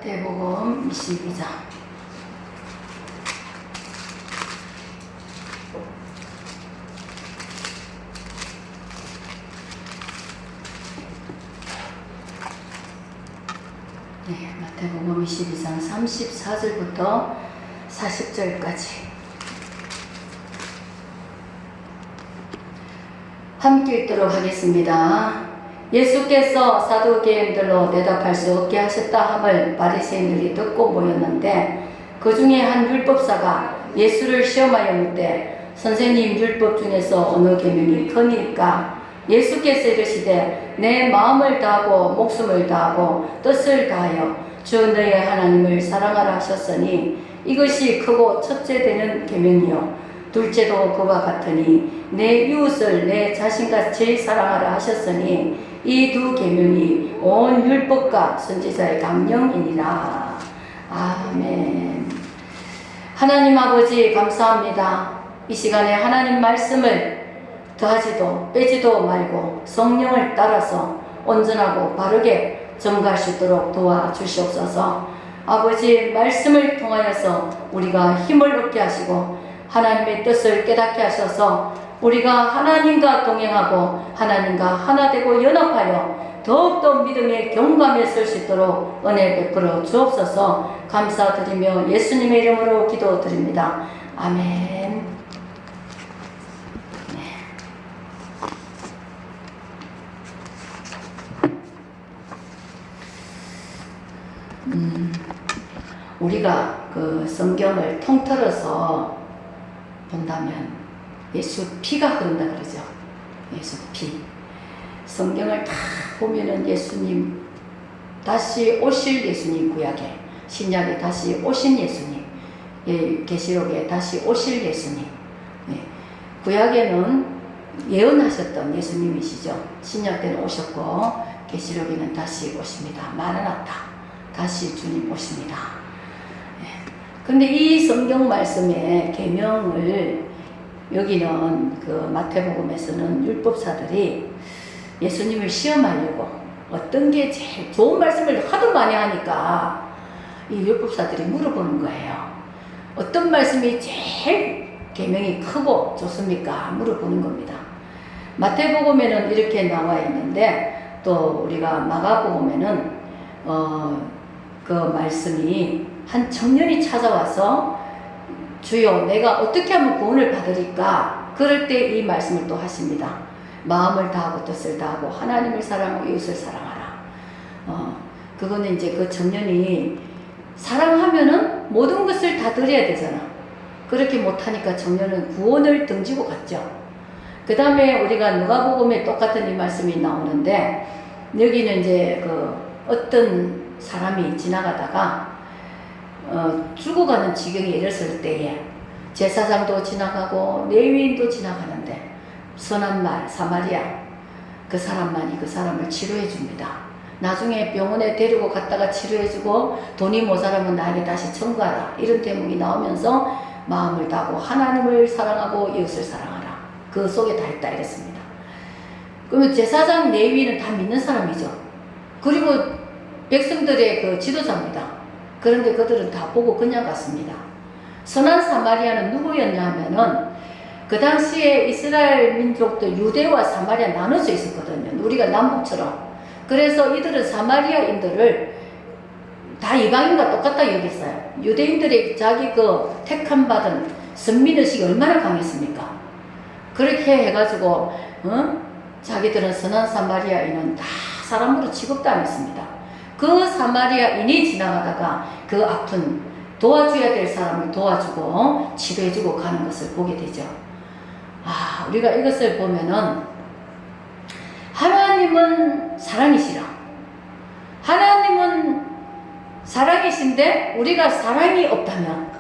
마태복음 22장. 네, 마태복음 22장 34절부터 40절까지 함께 읽도록 하겠습니다. 예수께서 사두개인들로 대답할 수 없게 하셨다 함을 바리새인들이 듣고 모였는데 그 중에 한 율법사가 예수를 시험하여 묻되 선생님, 율법 중에서 어느 계명이 크니까? 예수께서 이르시되 내 마음을 다하고 목숨을 다하고 뜻을 다하여 주 너의 하나님을 사랑하라 하셨으니 이것이 크고 첫째 되는 계명이요 둘째도 그와 같으니 내 이웃을 내 자신같이 사랑하라 하셨으니 이 두 계명이 온 율법과 선지자의 강령이니라. 아멘. 하나님 아버지 감사합니다. 이 시간에 하나님 말씀을 더하지도 빼지도 말고 성령을 따라서 온전하고 바르게 전가할 수 있도록 도와주시옵소서. 아버지 말씀을 통하여서 우리가 힘을 얻게 하시고 하나님의 뜻을 깨닫게 하셔서 우리가 하나님과 동행하고 하나님과 하나 되고 연합하여 더욱더 믿음의 경감에 설 수 있도록 은혜 베풀어 주옵소서. 감사드리며 예수님의 이름으로 기도드립니다. 아멘. 우리가 그 성경을 통틀어서 본다면 예수 피가 흐른다 그러죠. 예수 피. 성경을 다 보면은 예수님, 다시 오실 예수님, 구약에, 신약에 다시 오신 예수님, 계시록에 다시 오실 예수님, 구약에는 예언하셨던 예수님이시죠. 신약 때는 오셨고 계시록에는 다시 오십니다. 마라나타, 다시 주님 오십니다. 근데 이 성경 말씀의 계명을 여기는 그 마태복음에서는 율법사들이 예수님을 시험하려고 어떤 게 제일 좋은 말씀을 하도 많이 하니까 이 율법사들이 물어보는 거예요. 어떤 말씀이 제일 계명이 크고 좋습니까? 물어보는 겁니다. 마태복음에는 이렇게 나와 있는데 또 우리가 마가복음에는 그 말씀이 한 청년이 찾아와서 주여 내가 어떻게 하면 구원을 받으리까? 그럴 때 이 말씀을 또 하십니다. 마음을 다하고 뜻을 다하고 하나님을 사랑하고 이웃을 사랑하라. 그거는 이제 그 청년이 사랑하면은 모든 것을 다 드려야 되잖아. 그렇게 못하니까 청년은 구원을 등지고 갔죠. 그 다음에 우리가 누가복음에 똑같은 이 말씀이 나오는데 여기는 이제 그 어떤 사람이 지나가다가 죽어가는 지경에 이르렀을 때에 제사장도 지나가고 레위인도 지나가는데 선한 말 사마리아 그 사람만이 그 사람을 치료해 줍니다. 나중에 병원에 데리고 갔다가 치료해주고 돈이 모자라면 나에게 다시 청구하라 이런 대목이 나오면서 마음을 다하고 하나님을 사랑하고 이웃을 사랑하라 그 속에 다 있다 이랬습니다. 그러면 제사장 레위인은 다 믿는 사람이죠. 그리고 백성들의 그 지도자입니다. 그런데 그들은 다 보고 그냥 갔습니다. 선한 사마리아는 누구였냐 하면은 그 당시에 이스라엘 민족도 유대와 사마리아 나눠져 있었거든요. 우리가 남북처럼. 그래서 이들은 사마리아인들을 다 이방인과 똑같다 여겼어요. 유대인들이 자기 그 택함 받은 선민의식이 얼마나 강했습니까? 그렇게 해가지고 자기들은 선한 사마리아인은 다 사람으로 취급도 안 했습니다. 그 사마리아인이 지나가다가 그 아픈 도와줘야 될 사람을 도와주고 치료해주고 가는 것을 보게 되죠. 우리가 이것을 보면은 하나님은 사랑이시라. 하나님은 사랑이신데 우리가 사랑이 없다면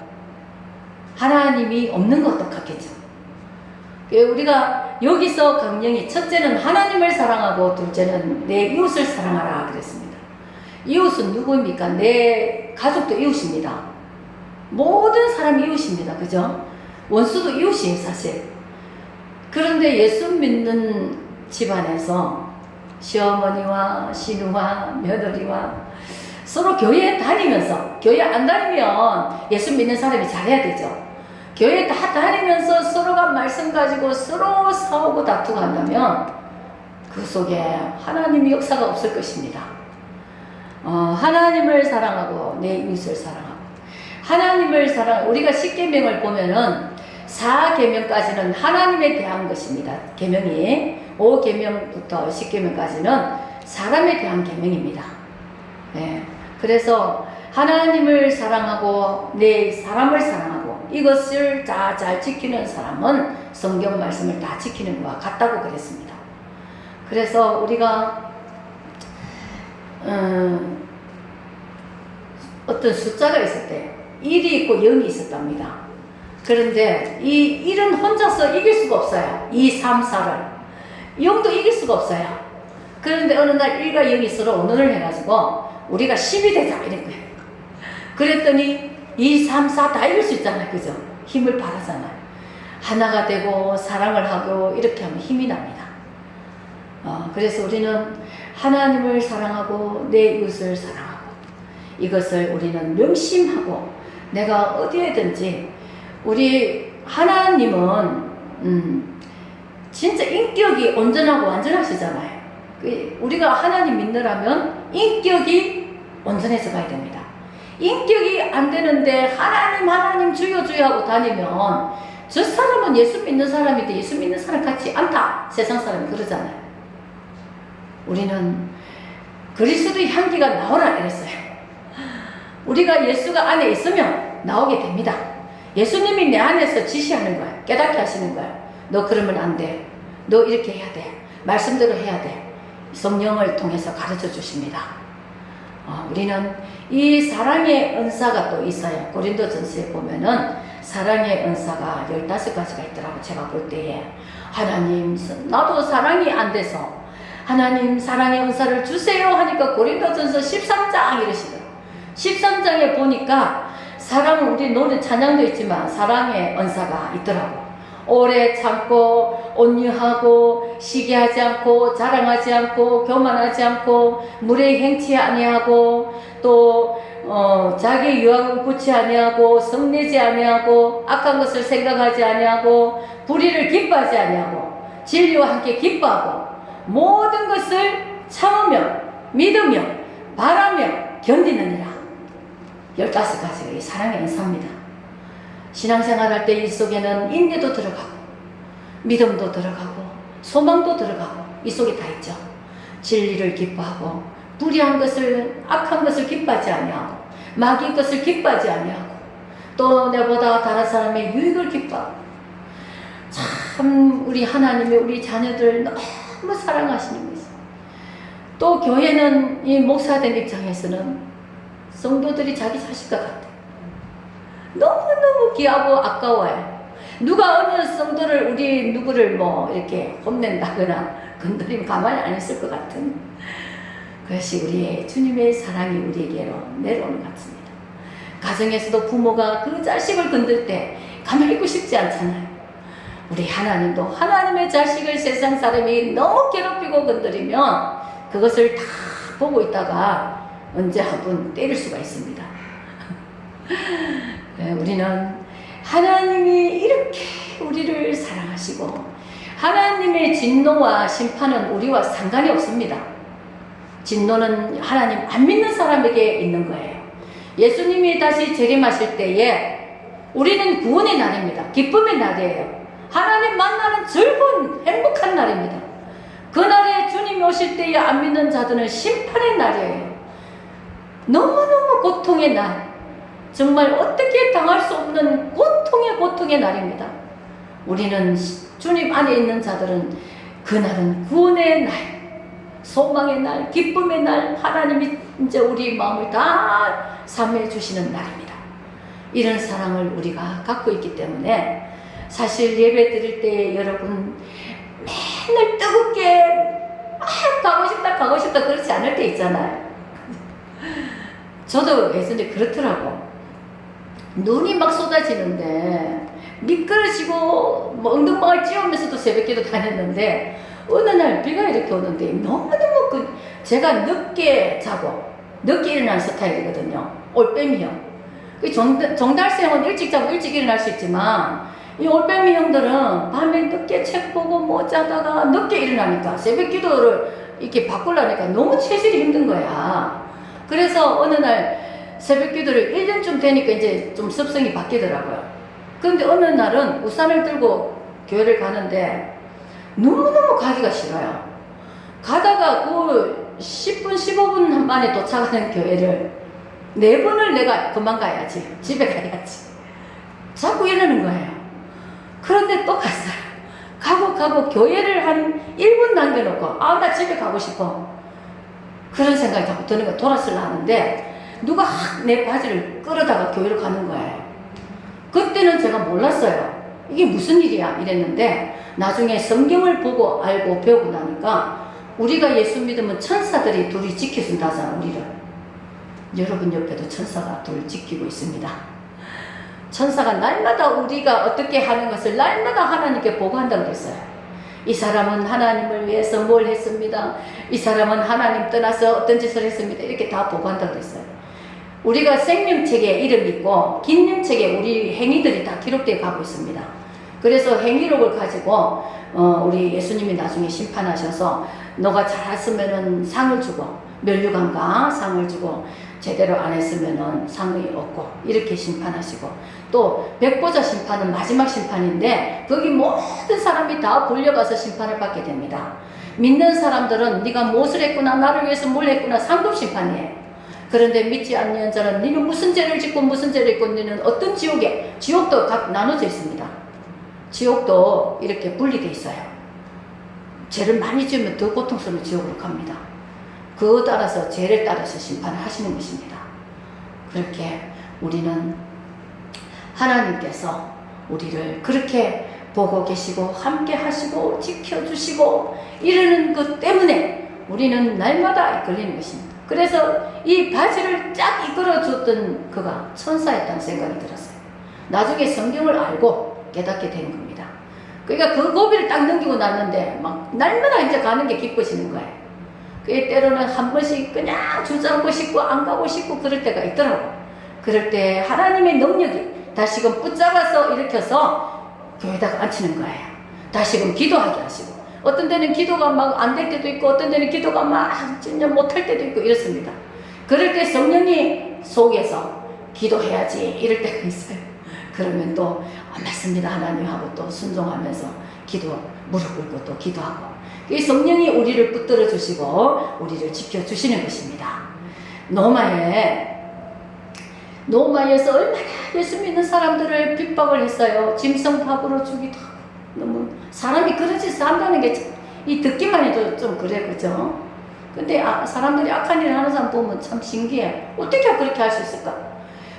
하나님이 없는 것 똑같겠죠. 우리가 여기서 강령이 첫째는 하나님을 사랑하고 둘째는 내 이웃을 사랑하라 그랬습니다. 이웃은 누구입니까? 내 가족도 이웃입니다. 모든 사람이 이웃입니다. 그죠? 원수도 이웃이에요, 사실. 그런데 예수 믿는 집안에서 시어머니와 시누와 며느리와 서로 교회에 다니면서, 교회 안 다니면 예수 믿는 사람이 잘해야 되죠. 교회 다 다니면서 서로가 말씀 가지고 서로 싸우고 다투고 한다면 그 속에 하나님의 역사가 없을 것입니다. 하나님을 사랑하고 내 이웃을 사랑하고, 하나님을 우리가 10계명을 보면은 4계명까지는 하나님에 대한 것입니다. 계명이 5계명부터 10계명까지는 사람에 대한 계명입니다. 네. 그래서 하나님을 사랑하고 내 사람을 사랑하고 이것을 다 잘 지키는 사람은 성경 말씀을 다 지키는 것과 같다고 그랬습니다. 그래서 우리가 어떤 숫자가 있을 때 1이 있고 0이 있었답니다. 그런데 이 1은 혼자서 이길 수가 없어요. 2, 3, 4를 0도 이길 수가 없어요. 그런데 어느 날 1과 0이 서로 언론을 해가지고 우리가 10이 되자 이런 거예요. 그랬더니 2, 3, 4 다 이길 수 있잖아요. 그죠? 힘을 발하잖아요. 하나가 되고 사랑을 하고 이렇게 하면 힘이 납니다. 그래서 우리는 하나님을 사랑하고 내 이웃을 사랑하고 이것을 우리는 명심하고 내가 어디에든지 우리 하나님은 진짜 인격이 온전하고 완전하시잖아요. 우리가 하나님 믿느라면 인격이 온전해져 가야 됩니다. 인격이 안 되는데 하나님 주여 하고 다니면 저 사람은 예수 믿는 사람인데 예수 믿는 사람 같지 않다. 세상 사람이 그러잖아요. 우리는 그리스도의 향기가 나오라 이랬어요. 우리가 예수가 안에 있으면 나오게 됩니다. 예수님이 내 안에서 지시하는 거예요. 깨닫게 하시는 거예요. 너 그러면 안 돼. 너 이렇게 해야 돼. 말씀대로 해야 돼. 성령을 통해서 가르쳐 주십니다. 우리는 이 사랑의 은사가 또 있어요. 고린도전서에 보면은 사랑의 은사가 15가지가 있더라고. 제가 볼 때에 하나님 나도 사랑이 안 돼서 하나님 사랑의 은사를 주세요 하니까 고린도전서 13장 이러시더라고요. 13장에 보니까 사랑은 우리 노래 찬양도 있지만 사랑의 은사가 있더라고. 오래 참고 온유하고 시기하지 않고 자랑하지 않고 교만하지 않고 물에 행치 아니하고 또 자기 유학을 굳지 아니하고 성내지 아니하고 악한 것을 생각하지 아니하고 불의를 기뻐하지 아니하고 진리와 함께 기뻐하고 모든 것을 참으며 믿으며 바라며 견디느니라. 15가지가 이 사랑의 은사입니다. 신앙생활 할 때 이 속에는 인내도 들어가고 믿음도 들어가고 소망도 들어가고 이 속에 다 있죠. 진리를 기뻐하고 불의한 것을 악한 것을 기뻐하지 아니하고 마귀 것을 기뻐하지 아니하고 또 내보다 다른 사람의 유익을 기뻐하고 참 우리 하나님이 우리 자녀들 너무 사랑하시는 거죠. 또 교회는 이 목사된 입장에서는 성도들이 자기 자식과 같아요. 너무너무 귀하고 아까워요. 누가 어느 성도를 우리 누구를 뭐 이렇게 혼낸다거나 건드리면 가만히 안 있을 것 같은 그것이 우리의 주님의 사랑이 우리에게로 내려오는 것 같습니다. 가정에서도 부모가 그 자식을 건들 때 가만히 있고 싶지 않잖아요. 우리 하나님도 하나님의 자식을 세상 사람이 너무 괴롭히고 건드리면 그것을 다 보고 있다가 언제 한 번 때릴 수가 있습니다. 우리는 하나님이 이렇게 우리를 사랑하시고 하나님의 진노와 심판은 우리와 상관이 없습니다. 진노는 하나님 안 믿는 사람에게 있는 거예요. 예수님이 다시 재림하실 때에 우리는 구원의 날입니다. 기쁨의 날이에요. 하나님 만나는 즐거운 행복한 날입니다. 그날에 주님이 오실 때에 안 믿는 자들은 심판의 날이에요. 너무너무 고통의 날, 정말 어떻게 당할 수 없는 고통의 날입니다. 우리는 주님 안에 있는 자들은 그날은 구원의 날, 소망의 날, 기쁨의 날, 하나님이 이제 우리 마음을 다 삼해 주시는 날입니다. 이런 사랑을 우리가 갖고 있기 때문에 사실 예배 드릴 때 여러분 맨날 뜨겁게 가고 싶다 그렇지 않을 때 있잖아요. 저도 예전에 그렇더라고. 눈이 막 쏟아지는데 미끄러지고 뭐 엉덩방을 찧으면서도 새벽기도 다녔는데 어느 날 비가 이렇게 오는데 너무너무 제가 늦게 자고 늦게 일어나는 스타일이거든요. 올빼미형. 그 정달생은 일찍 자고 일찍 일어날 수 있지만 이 올빼미 형들은 밤에 늦게 책 보고 뭐 자다가 늦게 일어나니까 새벽 기도를 이렇게 바꾸려니까 너무 체질이 힘든 거야. 그래서 어느 날 새벽 기도를 1년쯤 되니까 이제 좀 습성이 바뀌더라고요. 그런데 어느 날은 우산을 들고 교회를 가는데 너무너무 가기가 싫어요. 가다가 그 10분, 15분 만에 도착하는 교회를 4번을 내가 그만 가야지. 집에 가야지. 자꾸 이러는 거예요. 그런데 또 갔어요. 가고 교회를 한 1분 남겨놓고 아, 나 집에 가고 싶어. 그런 생각이 자꾸 드는 거예요. 돌아서려 하는데 누가 내 바지를 끌어다가 교회를 가는 거예요. 그때는 제가 몰랐어요. 이게 무슨 일이야 이랬는데 나중에 성경을 보고 알고 배우고 나니까 우리가 예수 믿으면 천사들이 둘이 지켜준다잖아, 우리를. 여러분 옆에도 천사가 둘 지키고 있습니다. 천사가 날마다 우리가 어떻게 하는 것을 날마다 하나님께 보고한다고 그랬어요. 이 사람은 하나님을 위해서 뭘 했습니다. 이 사람은 하나님 떠나서 어떤 짓을 했습니다. 이렇게 다 보고한다고 그랬어요. 우리가 생명책에 이름 있고 긴명책에 우리 행위들이 다 기록되어 가고 있습니다. 그래서 행위록을 가지고 우리 예수님이 나중에 심판하셔서 너가 잘했으면 상을 주고 면류관과 상을 주고 제대로 안 했으면 상이 없고 이렇게 심판하시고 또 백보자 심판은 마지막 심판인데 거기 모든 사람이 다 불려가서 심판을 받게 됩니다. 믿는 사람들은 네가 무엇을 했구나 나를 위해서 뭘 했구나 상급 심판이에요. 그런데 믿지 않는 자는 너는 무슨 죄를 짓고 무슨 죄를 했고 너는 어떤 지옥에 지옥도 각 나눠져 있습니다. 지옥도 이렇게 분리되어 있어요. 죄를 많이 지으면 더 고통스러운 지옥으로 갑니다. 그거 따라서 죄를 따라서 심판을 하시는 것입니다. 그렇게 우리는 하나님께서 우리를 그렇게 보고 계시고 함께 하시고 지켜주시고 이러는 것 때문에 우리는 날마다 이끌리는 것입니다. 그래서 이 바지를 쫙 이끌어줬던 그가 천사였다는 생각이 들었어요. 나중에 성경을 알고 깨닫게 된 겁니다. 그러니까 그 고비를 딱 넘기고 났는데 막 날마다 이제 가는 게 기뻐지는 거예요. 그게 때로는 한 번씩 그냥 주저앉고 싶고 안 가고 싶고 그럴 때가 있더라고. 그럴 때 하나님의 능력이 다시금 붙잡아서 일으켜서 교회에다가 앉히는 거예요. 다시금 기도하게 하시고 어떤 데는 기도가 막 안 될 때도 있고 어떤 데는 기도가 막 진짜 못할 때도 있고 이렇습니다. 그럴 때 성령이 속에서 기도해야지 이럴 때가 있어요. 그러면 또 맞습니다 하나님 하고 또 순종하면서 기도 무릎 꿇고 또 기도하고 이 성령이 우리를 붙들어 주시고 우리를 지켜주시는 것입니다. 노마에서 얼마나 예수 믿는 사람들을 핍박을 했어요. 짐승밥으로 주기도 하고 너무 사람이 그러지 산다는 게 이 듣기만 해도 좀 그래 그죠? 근데 사람들이 악한 일을 하는 사람 보면 참 신기해. 어떻게 그렇게 할 수 있을까?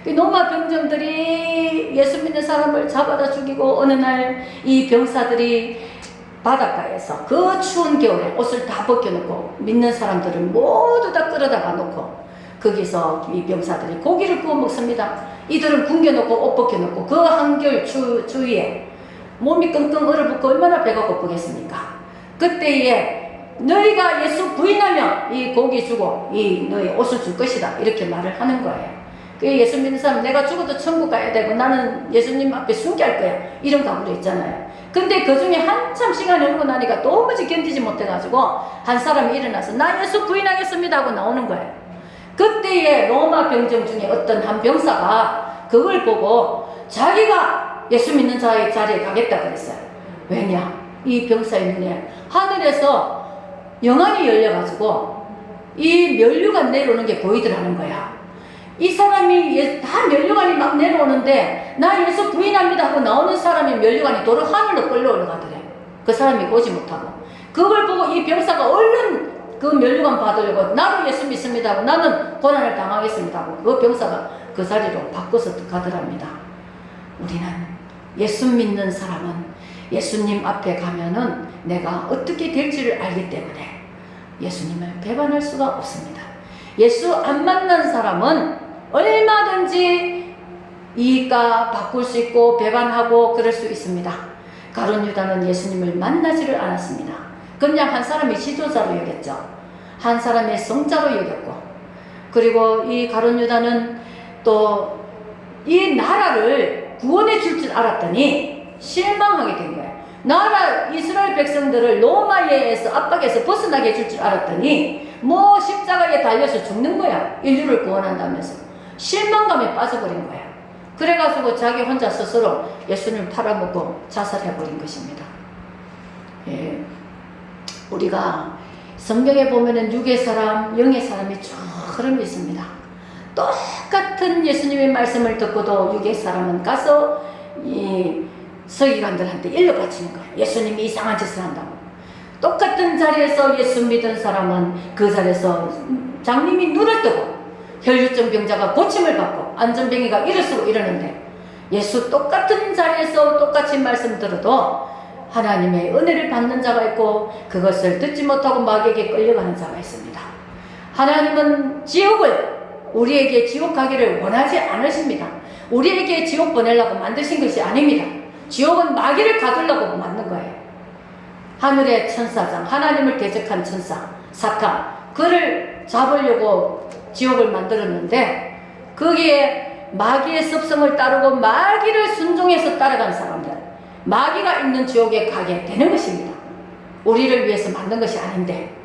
노마 병정들이 예수 믿는 사람을 잡아다 죽이고 어느 날 이 병사들이 바닷가에서 그 추운 겨울에 옷을 다 벗겨놓고 믿는 사람들을 모두 다 끌어다가 놓고 거기서 이 병사들이 고기를 구워 먹습니다. 이들은 굶겨놓고 옷 벗겨놓고 그 한겨울 추위에 몸이 끙끙 얼어붙고 얼마나 배가 고프겠습니까? 그때에 너희가 예수 부인하면 이 고기 주고 이 너희 옷을 줄 것이다 이렇게 말을 하는 거예요. 그 예수 믿는 사람 내가 죽어도 천국 가야 되고 나는 예수님 앞에 순교할 거야 이런 각오도 있잖아요. 근데 그 중에 한참 시간이 흐르고 나니까 도무지 견디지 못해가지고 한 사람이 일어나서 나 예수 부인하겠습니다 하고 나오는 거예요. 그때에 로마 병정 중에 어떤 한 병사가 그걸 보고 자기가 예수 믿는 자의 자리에 가겠다 그랬어요. 왜냐? 이 병사의 눈에 하늘에서 영안이 열려가지고 이 면류관 내려오는 게 보이더라는 거야. 이 사람이 다 면류관이 막 내려오는데 나 예수 부인합니다 하고 나오는 사람이 면류관이 도로 하늘로 끌려 올라가더래. 그 사람이 오지 못하고 그걸 보고 이 병사가 얼른 그 면류관 받으려고 나도 예수 믿습니다 하고 나는 고난을 당하겠습니다 하고 그 병사가 그 자리로 바꿔서 가더랍니다. 우리는 예수 믿는 사람은 예수님 앞에 가면은 내가 어떻게 될지를 알기 때문에 예수님을 배반할 수가 없습니다. 예수 안 만난 사람은 얼마든지 이익과 바꿀 수 있고 배반하고 그럴 수 있습니다. 가룟 유다는 예수님을 만나지를 않았습니다. 그냥 한 사람의 지도자로 여겼죠. 한 사람의 성자로 여겼고 그리고 이 가룟 유다는 또 이 나라를 구원해 줄 줄 알았더니 실망하게 된 거예요. 나라 이스라엘 백성들을 로마에서 압박에서 벗어나게 해줄 줄 알았더니 뭐 십자가에 달려서 죽는 거야. 인류를 구원한다면서 실망감에 빠져버린 거야. 그래가지고 자기 혼자 스스로 예수님을 팔아먹고 자살해버린 것입니다. 예. 우리가 성경에 보면은 육의 사람, 영의 사람이 쭉 흐름이 있습니다. 똑같은 예수님의 말씀을 듣고도 육의 사람은 가서 이 서기관들한테 일러 바치는 거예요. 예수님이 이상한 짓을 한다고. 똑같은 자리에서 예수 믿은 사람은 그 자리에서 장님이 눈을 뜨고 혈류증 병자가 고침을 받고 안전병이가 일어서고 이러는데 예수 똑같은 자리에서 똑같이 말씀 들어도 하나님의 은혜를 받는 자가 있고 그것을 듣지 못하고 마귀에게 끌려가는 자가 있습니다. 하나님은 지옥을 우리에게 지옥 가기를 원하지 않으십니다. 우리에게 지옥 보내려고 만드신 것이 아닙니다. 지옥은 마귀를 가두려고 만든 거예요. 하늘의 천사장, 하나님을 대적한 천사, 사탄, 그를 잡으려고 지옥을 만들었는데 거기에 마귀의 습성을 따르고 마귀를 순종해서 따라간 사람들, 마귀가 있는 지옥에 가게 되는 것입니다. 우리를 위해서 만든 것이 아닌데,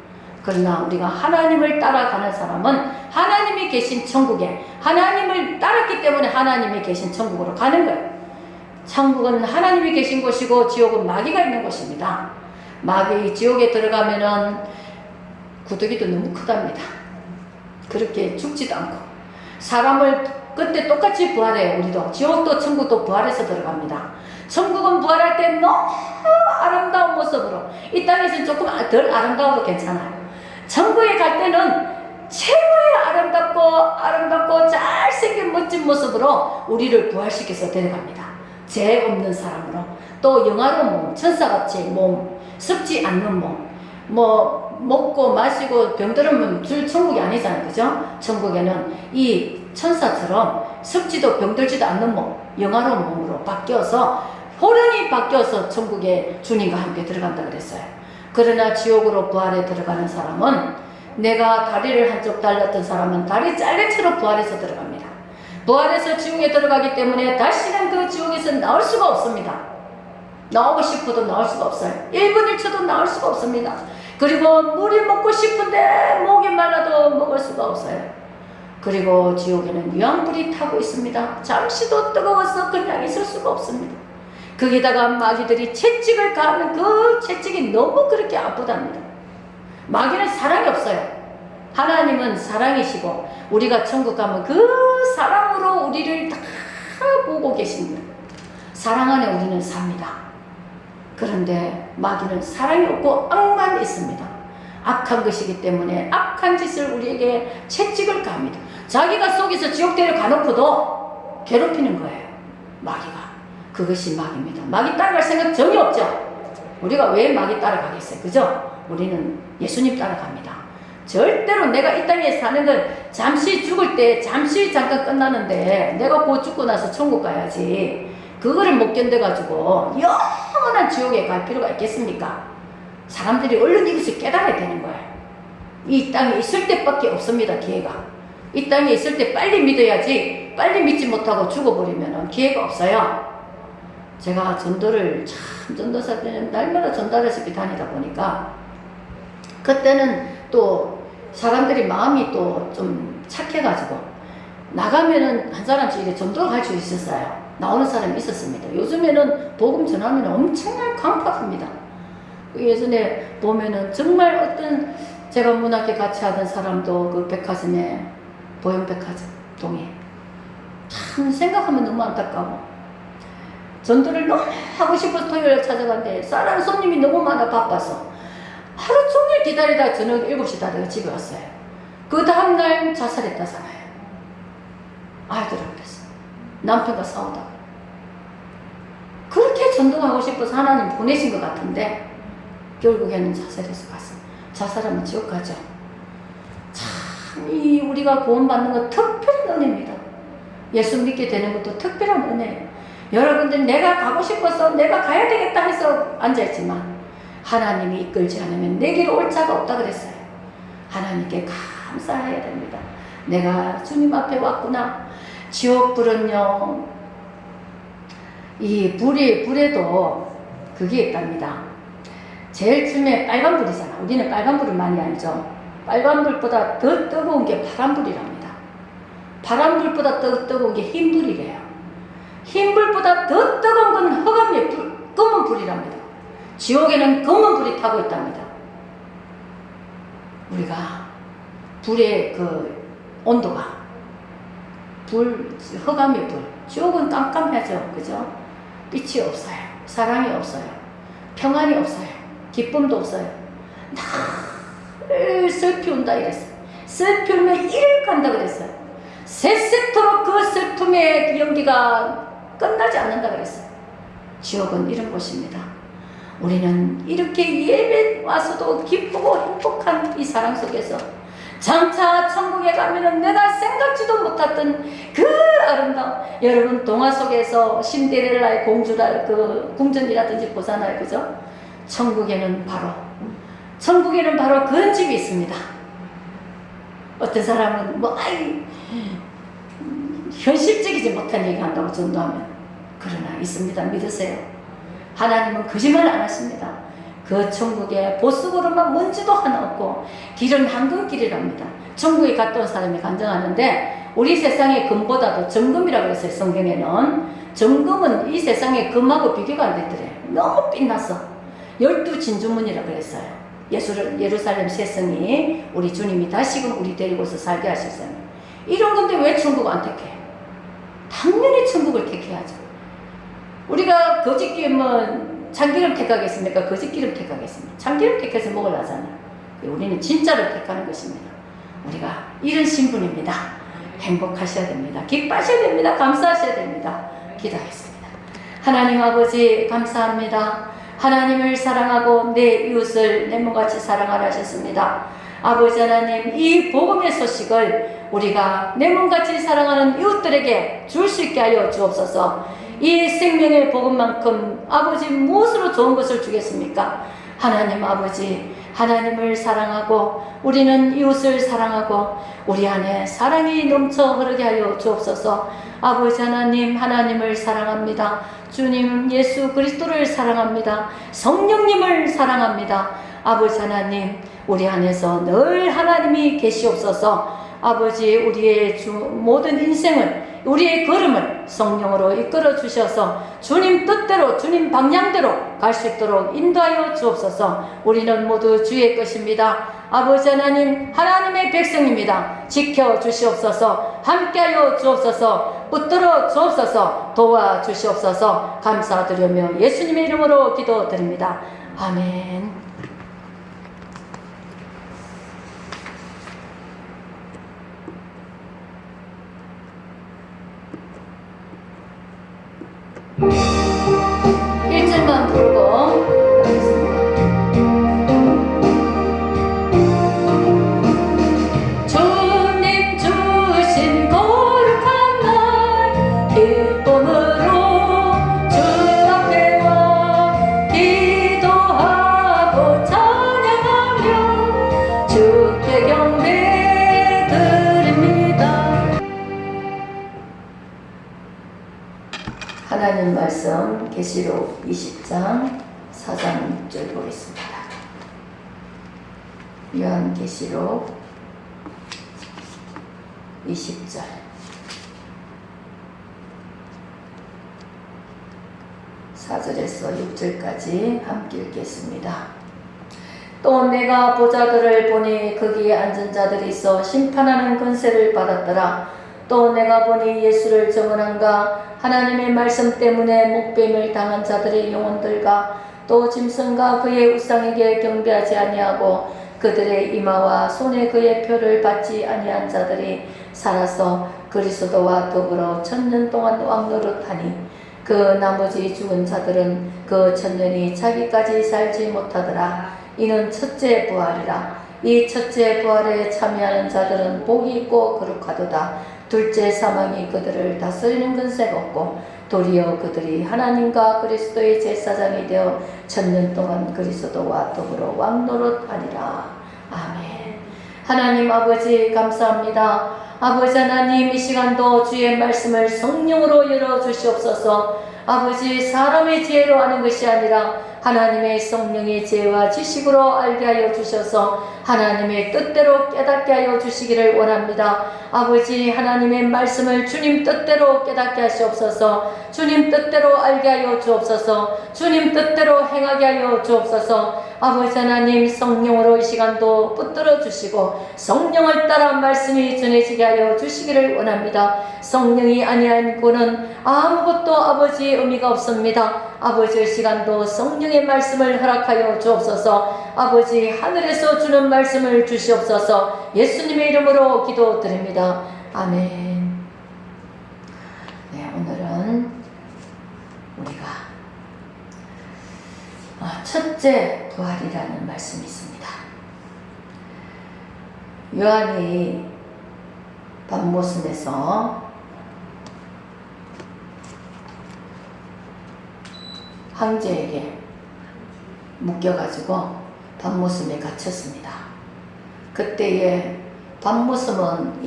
그러나 우리가 하나님을 따라가는 사람은 하나님이 계신 천국에, 하나님을 따랐기 때문에 하나님이 계신 천국으로 가는 거예요. 천국은 하나님이 계신 곳이고 지옥은 마귀가 있는 곳입니다. 마귀 지옥에 들어가면은 구더기도 너무 크답니다. 그렇게 죽지도 않고 사람을 그때 똑같이 부활해요. 우리도 지옥도 천국도 부활해서 들어갑니다. 천국은 부활할 때 너무 아름다운 모습으로, 이 땅에서는 조금 덜 아름다워도 괜찮아요. 천국에 갈 때는 최고의 아름답고 잘생긴 멋진 모습으로 우리를 부활시켜서 데려갑니다. 죄 없는 사람으로, 또 영화로운 몸, 천사같이 몸, 썩지 않는 몸, 뭐 먹고 마시고 병들으면 줄 천국이 아니잖아요. 그죠? 천국에는 이 천사처럼 썩지도 병들지도 않는 몸, 영화로운 몸으로 바뀌어서 호련히 바뀌어서 천국에 주님과 함께 들어간다 그랬어요. 그러나 지옥으로 부활에 들어가는 사람은, 내가 다리를 한쪽 달렸던 사람은 다리 잘린 채로 부활해서 들어갑니다. 부활해서 지옥에 들어가기 때문에 다시는 그 지옥에서 나올 수가 없습니다. 나오고 싶어도 나올 수가 없어요. 1분 1초도 나올 수가 없습니다. 그리고 물이 먹고 싶은데 목이 말라도 먹을 수가 없어요. 그리고 지옥에는 유황불이 타고 있습니다. 잠시도 뜨거워서 그냥 있을 수가 없습니다. 거기다가 마귀들이 채찍을 가하면 그 채찍이 너무 그렇게 아프답니다. 마귀는 사랑이 없어요. 하나님은 사랑이시고 우리가 천국 가면 그 사랑으로 우리를 다 보고 계십니다. 사랑 안에 우리는 삽니다. 그런데 마귀는 사랑이 없고 악만 있습니다. 악한 것이기 때문에 악한 짓을 우리에게 채찍을 가합니다. 자기가 속에서 지옥 데려가놓고도 괴롭히는 거예요. 마귀가. 그것이 마귀입니다. 마귀 따라갈 생각 전혀 없죠. 우리가 왜 마귀 따라가겠어요? 그죠? 우리는 예수님 따라갑니다. 절대로 내가 이 땅에 사는 건 잠시 죽을 때 잠시 잠깐 끝나는데 내가 곧 죽고 나서 천국 가야지, 그거를 못 견뎌가지고 영원한 지옥에 갈 필요가 있겠습니까? 사람들이 얼른 이것을 깨달아야 되는 거예요. 이 땅에 있을 때밖에 없습니다. 기회가. 이 땅에 있을 때 빨리 믿어야지, 빨리 믿지 못하고 죽어버리면 기회가 없어요. 제가 전도를 참, 전도사 때는 날마다 전달해서 다니다 보니까 그때는 또 사람들이 마음이 또 좀 착해가지고 나가면은 한 사람씩 이렇게 전도를 갈 수 있었어요. 나오는 사람이 있었습니다. 요즘에는 복음 전하면 엄청나게 강팍합니다. 예전에 보면은 정말 어떤, 제가 문학회 같이 하던 사람도 그 백화점에, 보영백화점 동에, 참 생각하면 너무 안타까워. 전도를 너무 하고 싶어서 토요일에 찾아갔는데 사람 손님이 너무 많아 바빠서 하루 종일 기다리다가 저녁 7시 다 돼가 집에 왔어요. 그 다음날 자살했다잖아요. 아이들하고 그랬어. 남편과 싸우다가. 그렇게 전도하고 싶어서 하나님 보내신 것 같은데 결국에는 자살해서 갔어요. 자살하면 지옥 가죠. 참, 이 우리가 구원받는 건 특별한 은혜입니다. 예수 믿게 되는 것도 특별한 은혜예요. 여러분들, 내가 가고 싶어서 내가 가야 되겠다 해서 앉아있지만 하나님이 이끌지 않으면 내게로 올 자가 없다 그랬어요. 하나님께 감사해야 됩니다. 내가 주님 앞에 왔구나. 지옥불은요, 이 불에도 그게 있답니다. 제일 처음에 빨간불이잖아. 우리는 빨간불을 많이 알죠. 빨간불보다 더 뜨거운 게 파란불이랍니다. 파란불보다 더 뜨거운 게 흰불이래요. 흰불보다 더 뜨거운 건 흑암의 불, 검은 불이랍니다. 지옥에는 검은 불이 타고 있답니다. 우리가 불의 그 온도가 흑암의 불, 지옥은 깜깜하죠. 그죠? 빛이 없어요. 사랑이 없어요. 평안이 없어요. 기쁨도 없어요. 늘 슬피 온다 이랬어요. 슬피 울면 이를 간다 그랬어요. 새색토록 그 슬픔의 연기가 끝나지 않는다 그랬어요. 지옥은 이런 곳입니다. 우리는 이렇게 예배 와서도 기쁘고 행복한 이 사랑 속에서 장차 천국에 가면은 내가 생각지도 못했던 그 아름다움. 여러분 동화 속에서 신데렐라의 공주라 그 궁전이라든지 보잖아요. 그죠? 천국에는 바로 그런 집이 있습니다. 어떤 사람은 현실적이지 못한 얘기 한다고 전도하면, 그러나 있습니다. 믿으세요. 하나님은 거짓말 안 하십니다. 그 천국에 보석으로만 먼지도 하나 없고 길은 황금길이랍니다. 천국에 갔다 온 사람이 간증하는데, 우리 세상의 금보다도 정금이라고 했어요. 성경에는 정금은 이 세상의 금하고 비교가 안 되더래. 너무 빛났어. 12진주문이라고 그랬어요. 예루살렘 세성이 우리 주님이 다시금 우리 데리고서 살게 하셨어요. 이런 건데 왜 천국 안 택해? 당연히 천국을 택해야죠. 우리가 거짓기름은 참기름 택하겠습니까? 거짓기름 택하겠습니까? 참기름 택해서 먹으려잖아요. 우리는 진짜를 택하는 것입니다. 우리가 이런 신분입니다. 행복하셔야 됩니다. 기뻐하셔야 됩니다. 감사하셔야 됩니다. 기도하겠습니다. 하나님 아버지 감사합니다. 하나님을 사랑하고 내 이웃을 내 몸같이 사랑하라 하셨습니다. 아버지 하나님, 이 복음의 소식을 우리가 내 몸같이 사랑하는 이웃들에게 줄 수 있게 하여 주옵소서. 이 생명의 복음만큼 아버지 무엇으로 좋은 것을 주겠습니까? 하나님 아버지, 하나님을 사랑하고 우리는 이웃을 사랑하고 우리 안에 사랑이 넘쳐 흐르게 하여 주옵소서. 아버지 하나님, 하나님을 사랑합니다. 주님 예수 그리스도를 사랑합니다. 성령님을 사랑합니다. 아버지 하나님, 우리 안에서 늘 하나님이 계시옵소서. 아버지, 우리의 모든 인생을, 우리의 걸음을 성령으로 이끌어 주셔서 주님 뜻대로, 주님 방향대로 갈 수 있도록 인도하여 주옵소서. 우리는 모두 주의 것입니다. 아버지 하나님, 하나님의 백성입니다. 지켜 주시옵소서. 함께하여 주옵소서. 붙들어 주옵소서. 도와 주시옵소서. 감사드리며 예수님의 이름으로 기도드립니다. 아멘. 일절만 부르고 하겠습니다. 주님 주신 거룩한 날 기쁨으로 주 앞에 와 기도하고 찬양하며 주께 경배 드립니다. 하나님 말씀 계시록 20장 4장 6절 보겠습니다. 요한계시록 20절 4절에서 6절까지 함께 읽겠습니다. 또 내가 보자들을 보니 거기에 앉은 자들이 있어 심판하는 권세를 받았더라. 또 내가 보니 예수를 증언한가 하나님의 말씀 때문에 목뱀을 당한 자들의 영혼들과 또 짐승과 그의 우상에게 경배하지 아니하고 그들의 이마와 손에 그의 표를 받지 아니한 자들이 살아서 그리스도와 더불어 1000년 동안 왕노릇하니 그 나머지 죽은 자들은 그 1000년이 자기까지 살지 못하더라. 이는 첫째 부활이라. 이 첫째 부활에 참여하는 자들은 복이 있고 거룩하도다. 둘째 사망이 그들을 다스리는 권세가 없고 도리어 그들이 하나님과 그리스도의 제사장이 되어 1000년 동안 그리스도와 더불어 왕노릇하리라. 아멘. 하나님 아버지 감사합니다. 아버지 하나님, 이 시간도 주의 말씀을 성령으로 열어주시옵소서. 아버지, 사람의 지혜로 아는 것이 아니라 하나님의 성령의 지혜와 지식으로 알게 하여 주셔서 하나님의 뜻대로 깨닫게 하여 주시기를 원합니다. 아버지, 하나님의 말씀을 주님 뜻대로 깨닫게 하시옵소서. 주님 뜻대로 알게 하여 주옵소서. 주님 뜻대로 행하게 하여 주옵소서. 아버지 하나님, 성령으로 이 시간도 붙들어 주시고 성령을 따라 말씀이 전해지게 하여 주시기를 원합니다. 성령이 아니한 분은 아무것도 아버지 의미가 없습니다. 아버지, 이 시간도 성령의 말씀을 허락하여 주옵소서. 아버지, 하늘에서 주는 말씀을 주시옵소서. 예수님의 이름으로 기도드립니다. 아멘. 네, 오늘은 우리가 첫째 부활이라는 말씀이 있습니다. 요한이 밤모순에서 황제에게 묶여가지고 밤모순에 갇혔습니다. 그때에 밤모순은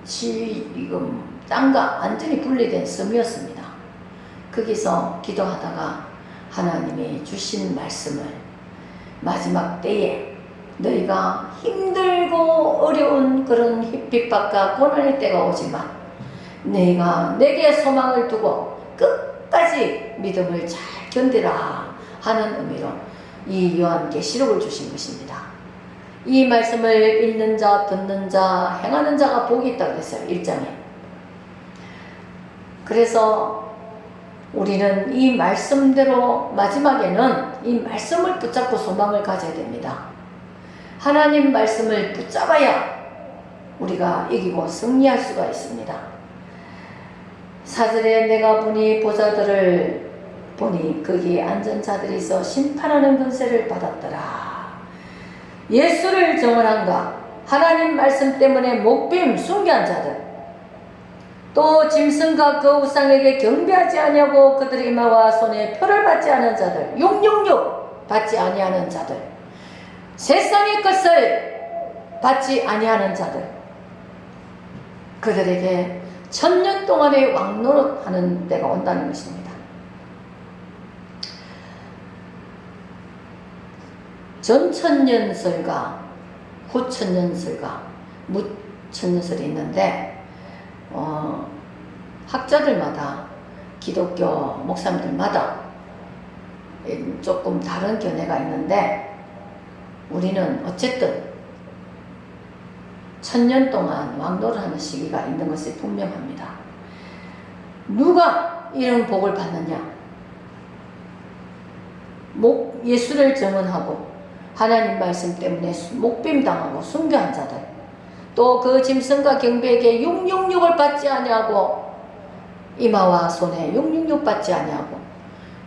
지금 땅과 완전히 분리된 섬이었습니다. 거기서 기도하다가 하나님이 주신 말씀을 마지막 때에 너희가 힘들고 어려운 그런 핍박과 고난의 때가 오지만 너희가 내게 소망을 두고 끝까지 믿음을 잘 견디라 하는 의미로 이 요한계시록을 주신 것입니다. 이 말씀을 읽는 자, 듣는 자, 행하는 자가 복이 있다고 그랬어요. 1장에. 그래서 우리는 이 말씀대로 마지막에는 이 말씀을 붙잡고 소망을 가져야 됩니다. 하나님 말씀을 붙잡아야 우리가 이기고 승리할 수가 있습니다. 사절에 내가 보니 보자들을 보니 거기 앉은 자들이 있어 심판하는 권세를 받았더라. 예수를 정언한가 하나님 말씀 때문에 목빔 순교한 자들, 또 짐승과 그 우상에게 경배하지 아니하고 그들의 이마와 손에 표를 받지 않은 자들, 666 받지 아니하는 자들, 세상의 것을 받지 아니하는 자들, 그들에게 1000년 동안의 왕노릇하는 때가 온다는 것입니다. 전천년설과 후천년설과 무천년설이 있는데 학자들마다, 기독교 목사님들마다 조금 다른 견해가 있는데 우리는 어쨌든 1000년 동안 왕노릇하는 시기가 있는 것이 분명합니다. 누가 이런 복을 받느냐? 예수를 증언하고 하나님 말씀 때문에 목빔당하고 순교한 자들, 또 그 짐승과 경배에게 666을 받지 아니하고 이마와 손에 666 받지 아니하고,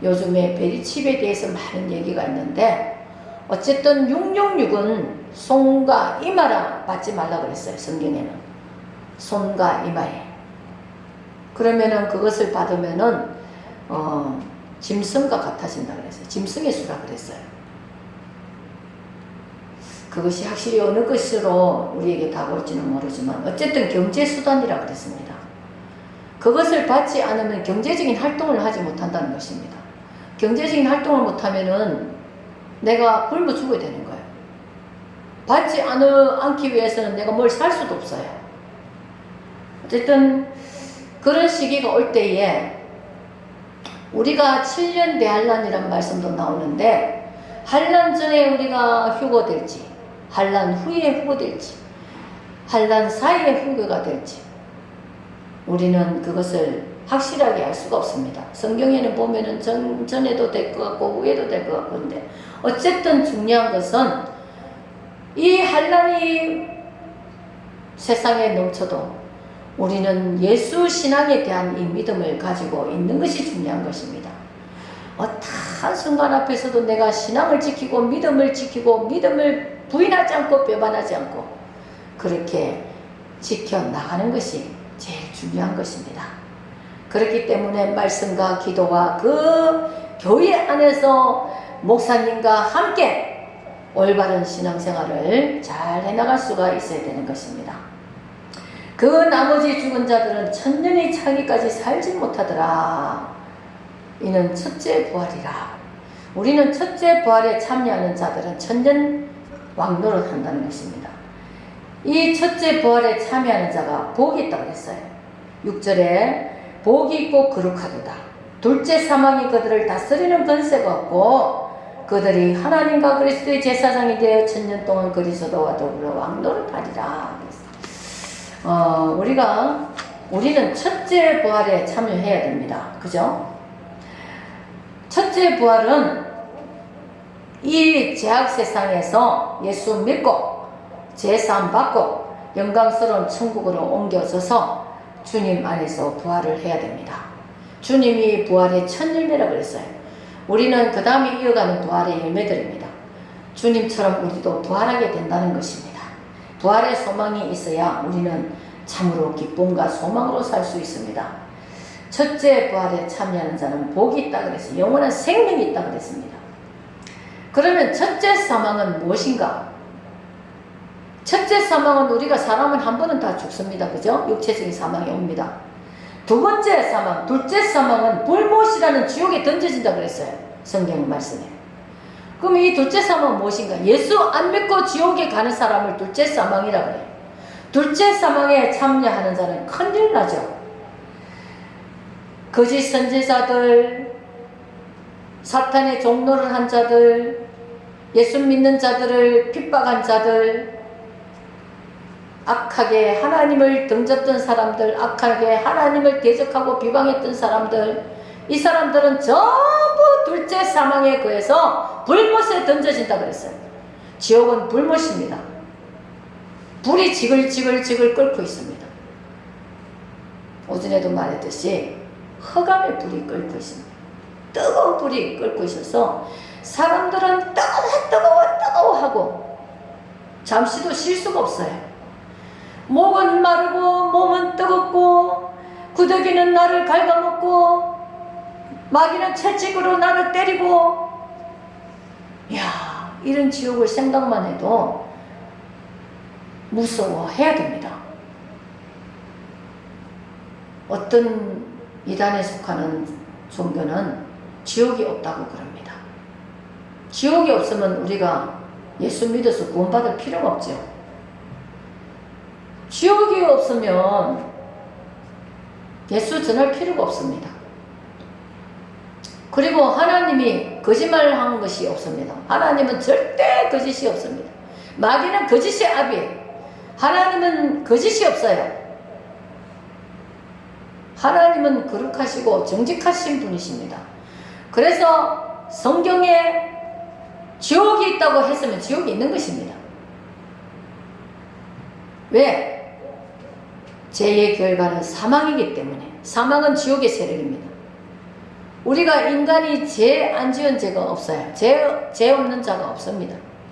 요즘에 베리칩에 대해서 많은 얘기가 있는데 어쨌든 666은 손과 이마라 받지 말라 그랬어요. 성경에는 손과 이마에. 그러면은 그것을 받으면은 짐승과 같아진다 그랬어요. 짐승의 수라 그랬어요. 그것이 확실히 어느 것으로 우리에게 다가올지는 모르지만 어쨌든 경제수단이라 그랬습니다. 그것을 받지 않으면 경제적인 활동을 하지 못한다는 것입니다. 경제적인 활동을 못하면은 내가 굶어 죽어야 되는 거예요. 받지 않기 위해서는 내가 뭘 살 수도 없어요. 어쨌든 그런 시기가 올 때에 우리가 7년 대환란이란 말씀도 나오는데, 환란 전에 우리가 휴거될지, 환란 후에 휴거될지, 환란 사이에 휴거가 될지 우리는 그것을 확실하게 알 수가 없습니다. 성경에는 보면은 전에도 될 것 같고 후에도 될 것 같은데, 어쨌든 중요한 것은 이 환란이 세상에 넘쳐도 우리는 예수 신앙에 대한 이 믿음을 가지고 있는 것이 중요한 것입니다. 어떠한 순간 앞에서도 내가 신앙을 지키고 믿음을 지키고 믿음을 부인하지 않고 배반하지 않고 그렇게 지켜나가는 것이 제일 중요한 것입니다. 그렇기 때문에 말씀과 기도와 그 교회 안에서 목사님과 함께 올바른 신앙생활을 잘 해나갈 수가 있어야 되는 것입니다. 그 나머지 죽은 자들은 천년이 차기까지 살지 못하더라. 이는 첫째 부활이라. 우리는 첫째 부활에 참여하는 자들은 천년 왕노릇 한다는 것입니다. 이 첫째 부활에 참여하는 자가 복이 있다고 그랬어요. 6절에 복이 있고 거룩하도다. 둘째 사망이 그들을 다스리는 권세가 없고 그들이 하나님과 그리스도의 제사장이 되어 천년 동안 그리스도와 더불어 왕노릇하리라. 우리는 첫째 부활에 참여해야 됩니다. 그죠? 첫째 부활은 이 죄악 세상에서 예수 믿고 제사함 받고 영광스러운 천국으로 옮겨져서 주님 안에서 부활을 해야 됩니다. 주님이 부활의 첫 열매라고 그랬어요. 우리는 그 다음에 이어가는 부활의 열매들입니다. 주님처럼 우리도 부활하게 된다는 것입니다. 부활의 소망이 있어야 우리는 참으로 기쁨과 소망으로 살 수 있습니다. 첫째 부활에 참여하는 자는 복이 있다 그랬어요. 영원한 생명이 있다 그랬습니다. 그러면 첫째 사망은 무엇인가? 첫째 사망은 우리가 사람은 한 번은 다 죽습니다. 그죠? 육체적인 사망이 옵니다. 두 번째 사망, 둘째 사망은 불못이라는 지옥에 던져진다 그랬어요. 성경 말씀에. 그럼 이 둘째 사망은 무엇인가? 예수 안 믿고 지옥에 가는 사람을 둘째 사망이라고 해요. 둘째 사망에 참여하는 자는 큰일 나죠. 거짓 선지자들, 사탄의 종노를 한 자들, 예수 믿는 자들을 핍박한 자들, 악하게 하나님을 등졌던 사람들, 악하게 하나님을 대적하고 비방했던 사람들, 이 사람들은 전부 둘째 사망에 거해서 불못에 던져진다 그랬어요. 지옥은 불못입니다. 불이 지글지글 끓고 있습니다. 오전에도 말했듯이 흑암의 불이 끓고 있습니다. 뜨거운 불이 끓고 있어서 사람들은 뜨거워 잠시도 쉴 수가 없어요. 목은 마르고 몸은 뜨겁고 구더기는 나를 갉아먹고 마귀는 채찍으로 나를 때리고, 이야, 이런 지옥을 생각만 해도 무서워해야 됩니다. 어떤 이단에 속하는 종교는 지옥이 없다고 그럽니다. 지옥이 없으면 우리가 예수 믿어서 구원받을 필요가 없죠. 지옥이 없으면 예수 전할 필요가 없습니다. 그리고 하나님이 거짓말을 한 것이 없습니다. 하나님은 절대 거짓이 없습니다. 마귀는 거짓의 아비예요. 하나님은 거짓이 없어요. 하나님은 거룩하시고 정직하신 분이십니다. 그래서 성경에 지옥이 있다고 했으면 지옥이 있는 것입니다. 왜? 죄의 결과는 사망이기 때문에. 사망은 지옥의 세력입니다. 우리가 인간이 죄 안 지은 죄가 없어요. 죄 없는 자가 없습니다.